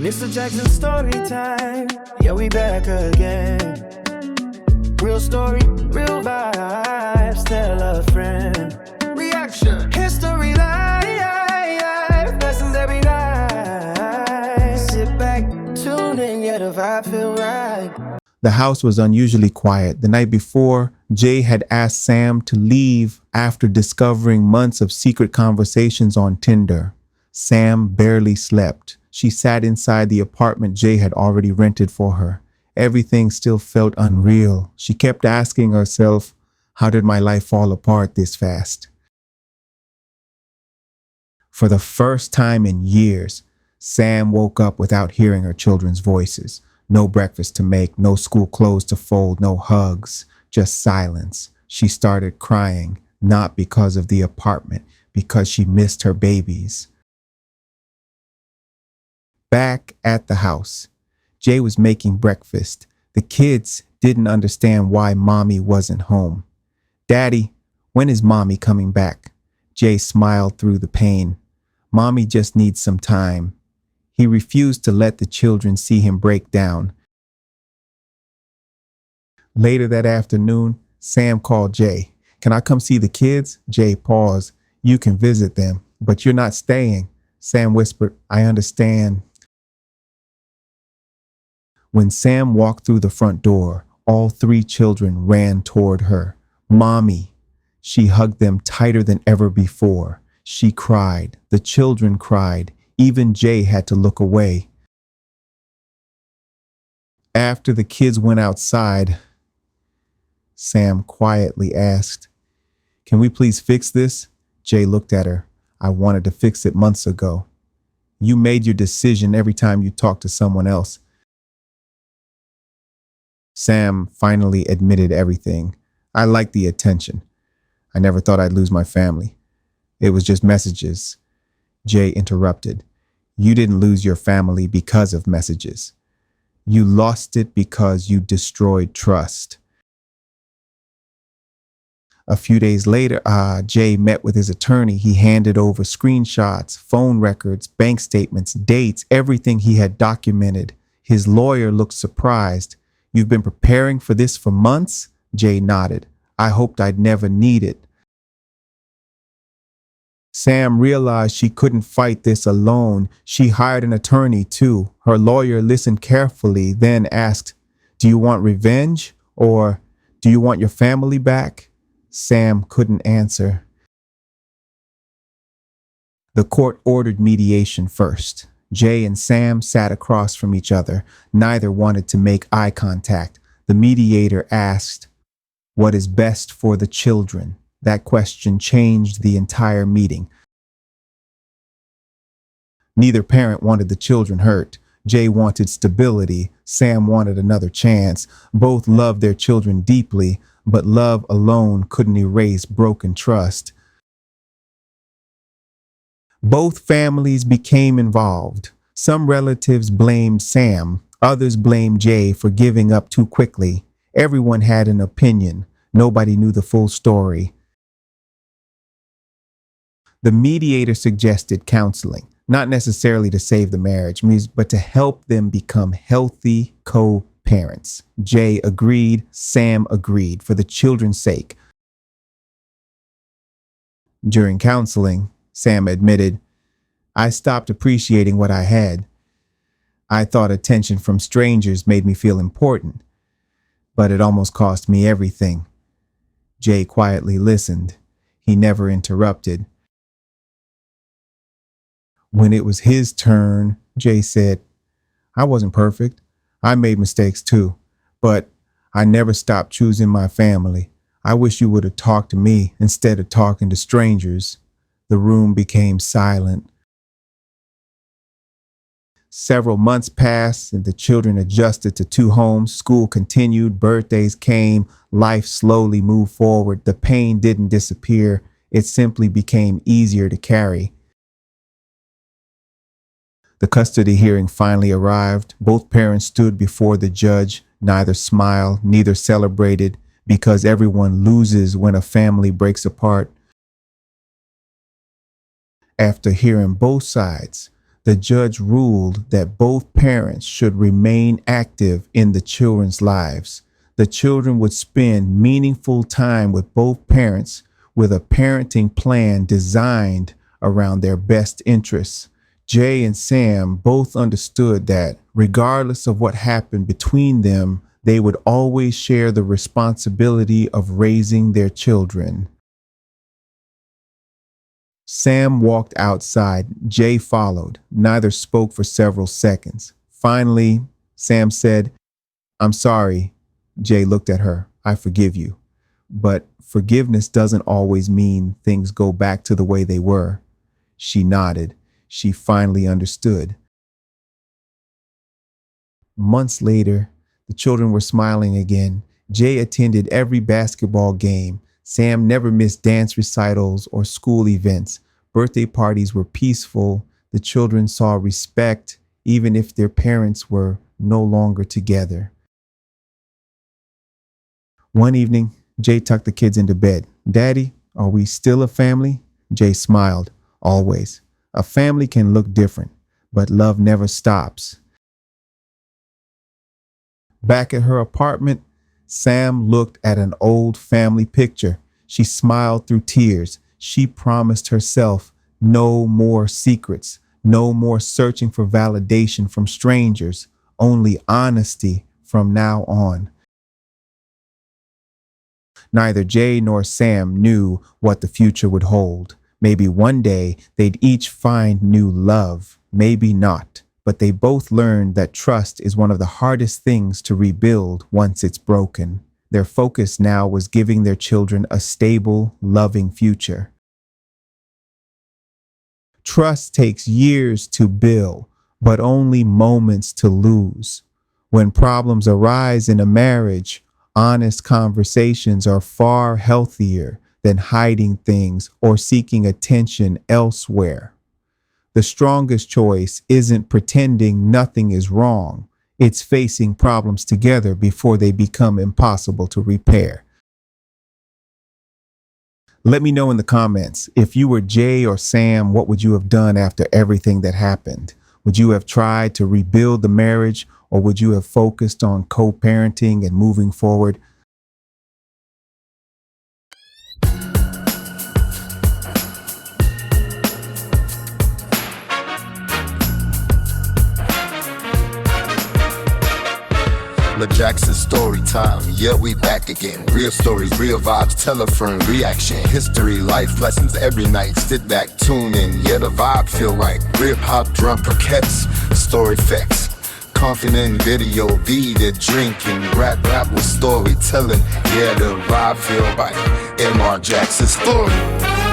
Mr. Jackson story time. Yeah, we back again. Real story, real vibes. Tell a friend. Reaction. History live. Lessons every night. Sit back, tune in. Yeah, the vibe feel right. The house was unusually quiet. The night before, Jay had asked Sam to leave after discovering months of secret conversations on Tinder. Sam barely slept. She sat inside the apartment Jay had already rented for her. Everything still felt unreal. She kept asking herself, how did my life fall apart this fast? For the first time in years, Sam woke up without hearing her children's voices. No breakfast to make, no school clothes to fold, no hugs, just silence. She started crying, not because of the apartment, because she missed her babies. Back at the house, Jay was making breakfast. The kids didn't understand why Mommy wasn't home. Daddy, when is Mommy coming back? Jay smiled through the pain. Mommy just needs some time. He refused to let the children see him break down. Later that afternoon, Sam called Jay. Can I come see the kids? Jay paused. You can visit them, but you're not staying. Sam whispered, I understand. When Sam walked through the front door, all three children ran toward her. Mommy. She hugged them tighter than ever before. She cried. The children cried. Even Jay had to look away. After the kids went outside, Sam quietly asked, can we please fix this? Jay looked at her. I wanted to fix it months ago. You made your decision every time you talked to someone else. Sam finally admitted everything. I liked the attention. I never thought I'd lose my family. It was just messages. Jay interrupted. You didn't lose your family because of messages. You lost it because you destroyed trust. A few days later, Jay met with his attorney. He handed over screenshots, phone records, bank statements, dates, everything he had documented. His lawyer looked surprised. You've been preparing for this for months? Jay nodded. I hoped I'd never need it. Sam realized she couldn't fight this alone. She hired an attorney too. Her lawyer listened carefully, then asked, do you want revenge or do you want your family back? Sam couldn't answer. The court ordered mediation first. Jay and Sam sat across from each other. Neither wanted to make eye contact. The mediator asked, what is best for the children? That question changed the entire meeting. Neither parent wanted the children hurt. Jay wanted stability. Sam wanted another chance. Both loved their children deeply, but love alone couldn't erase broken trust. Both families became involved. Some relatives blamed Sam. Others blamed Jay for giving up too quickly. Everyone had an opinion. Nobody knew the full story. The mediator suggested counseling, not necessarily to save the marriage, but to help them become healthy co-parents. Jay agreed, Sam agreed, for the children's sake. During counseling, Sam admitted, I stopped appreciating what I had. I thought attention from strangers made me feel important, but it almost cost me everything. Jay quietly listened. He never interrupted. When it was his turn, Jay said, I wasn't perfect. I made mistakes too, but I never stopped choosing my family. I wish you would have talked to me instead of talking to strangers. The room became silent. Several months passed and the children adjusted to two homes. School continued, birthdays came, life slowly moved forward. The pain didn't disappear. It simply became easier to carry. The custody hearing finally arrived. Both parents stood before the judge. Neither smiled, neither celebrated, because everyone loses when a family breaks apart. After hearing both sides, the judge ruled that both parents should remain active in the children's lives. The children would spend meaningful time with both parents with a parenting plan designed around their best interests. Jay and Sam both understood that regardless of what happened between them, they would always share the responsibility of raising their children. Sam walked outside. Jay followed. Neither spoke for several seconds. Finally, Sam said, "I'm sorry." Jay looked at her. "I forgive you." But forgiveness doesn't always mean things go back to the way they were. She nodded. She finally understood. Months later, the children were smiling again. Jay attended every basketball game. Sam never missed dance recitals or school events. Birthday parties were peaceful. The children saw respect, even if their parents were no longer together. One evening, Jay tucked the kids into bed. "Daddy, are we still a family?" Jay smiled. "Always. A family can look different, but love never stops." Back at her apartment, Sam looked at an old family picture. She smiled through tears. She promised herself no more secrets, no more searching for validation from strangers, only honesty from now on. Neither Jay nor Sam knew what the future would hold. Maybe one day they'd each find new love, maybe not. But they both learned that trust is one of the hardest things to rebuild once it's broken. Their focus now was giving their children a stable, loving future. Trust takes years to build, but only moments to lose. When problems arise in a marriage, honest conversations are far healthier than hiding things or seeking attention elsewhere. The strongest choice isn't pretending nothing is wrong. It's facing problems together before they become impossible to repair. Let me know in the comments, if you were Jay or Sam, what would you have done after everything that happened? Would you have tried to rebuild the marriage, or would you have focused on co-parenting and moving forward? MrJackson story time, yeah, we back again. Real stories, real vibes, tell a friend, reaction. History, life lessons every night. Sit back, tune in, yeah, the vibe feel right. Rip hop, drum, percets, story effects. Confident video, beat it, drinking. Rap with storytelling, yeah, the vibe feel right. MrJackson story.